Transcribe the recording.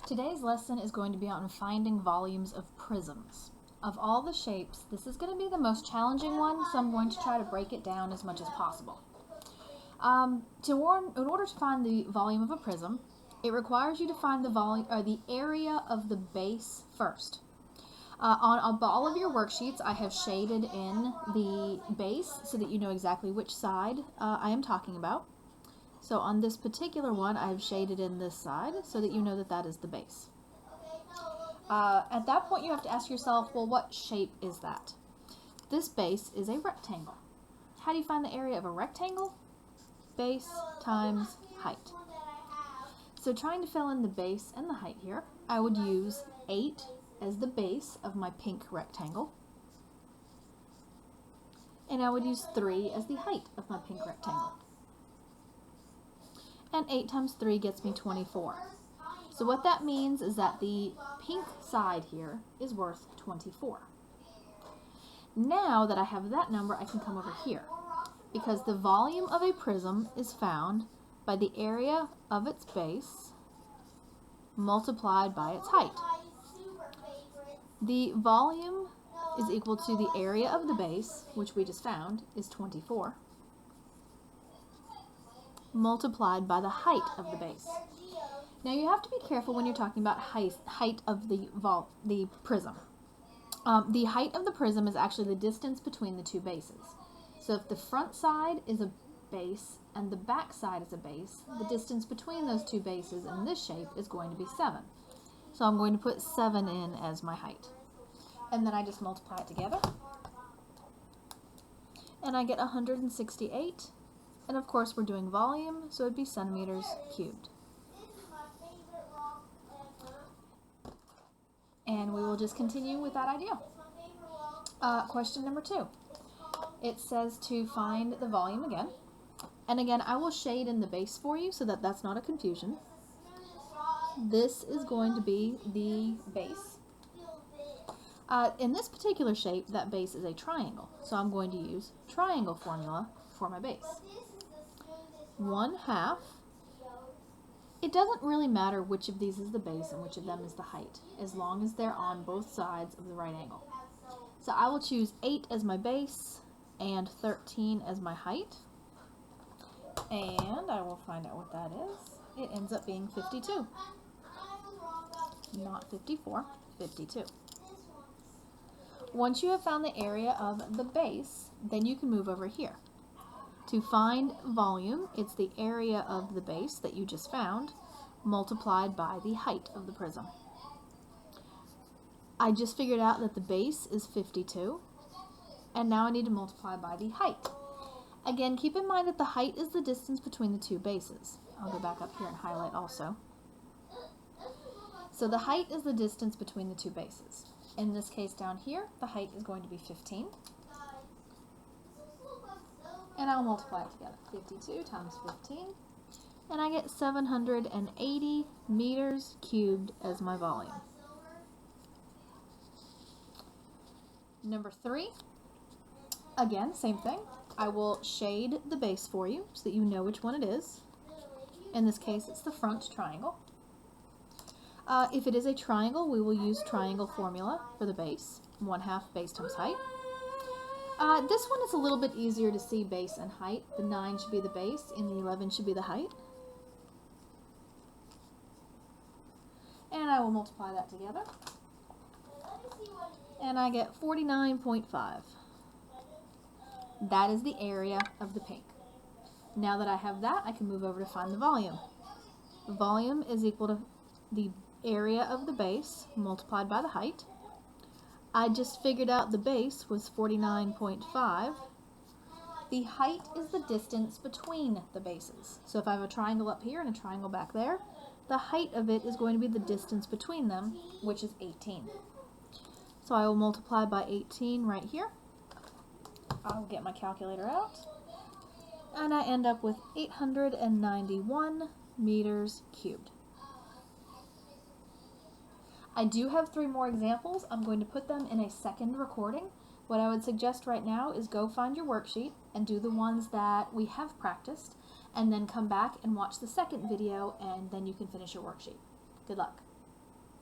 Today's lesson is going to be on finding volumes of prisms. Of all the shapes, this is going to be the most challenging one, so I'm going to try to break it down as much as possible. In order to find the volume of a prism, it requires you to find the volume or the area of the base first. On all of your worksheets, I have shaded in the base so that you know exactly which side I am talking about. So on this particular one, I have shaded in this side so that you know that that is the base. At that point, you have to ask yourself, well, what shape is that? This base is a rectangle. How do you find the area of a rectangle? Base times height. So trying to fill in the base and the height here, I would use 8 as the base of my pink rectangle. And I would use 3 as the height of my pink rectangle. And 8 times 3 gets me 24. So what that means is that the pink side here is worth 24. Now that I have that number, I can come over here, because the volume of a prism is found by the area of its base multiplied by its height. The volume is equal to the area of the base, which we just found is 24, multiplied by the height of the base. Now you have to be careful when you're talking about height of the prism. The height of the prism is actually the distance between the two bases. So if the front side is a base and the back side is a base, the distance between those two bases in this shape is going to be 7. So I'm going to put 7 in as my height. And then I just multiply it together. And I get 168. And of course we're doing volume, so it'd be centimeters cubed. And we will just continue with that idea. Question number 2. It says to find the volume again. And again, I will shade in the base for you so that that's not a confusion. This is going to be the base. In this particular shape, that base is a triangle. So I'm going to use triangle formula for my base. 1/2. It doesn't really matter which of these is the base and which of them is the height, as long as they're on both sides of the right angle. So I will choose 8 as my base and 13 as my height. And I will find out what that is. It ends up being 52. Not 54, 52. Once you have found the area of the base, then you can move over here. To find volume, it's the area of the base that you just found multiplied by the height of the prism. I just figured out that the base is 52, and now I need to multiply by the height. Again, keep in mind that the height is the distance between the two bases. I'll go back up here and highlight also. So the height is the distance between the two bases. In this case down here, the height is going to be 15. And I'll multiply it together. 52 times 15. And I get 780 meters cubed as my volume. Number 3. Again, same thing. I will shade the base for you so that you know which one it is. In this case, it's the front triangle. If it is a triangle, we will use triangle formula for the base. 1/2 base times height. This one is a little bit easier to see base and height. The 9 should be the base and the 11 should be the height. And I will multiply that together. And I get 49.5. That is the area of the pink. Now that I have that, I can move over to find the volume. The volume is equal to the area of the base multiplied by the height. I just figured out the base was 49.5. The height is the distance between the bases. So if I have a triangle up here and a triangle back there, the height of it is going to be the distance between them, which is 18. So I will multiply by 18 right here. I'll get my calculator out. And I end up with 891 meters cubed. I do have 3 more examples. I'm going to put them in a second recording. What I would suggest right now is go find your worksheet and do the ones that we have practiced, and then come back and watch the second video, and then you can finish your worksheet. Good luck.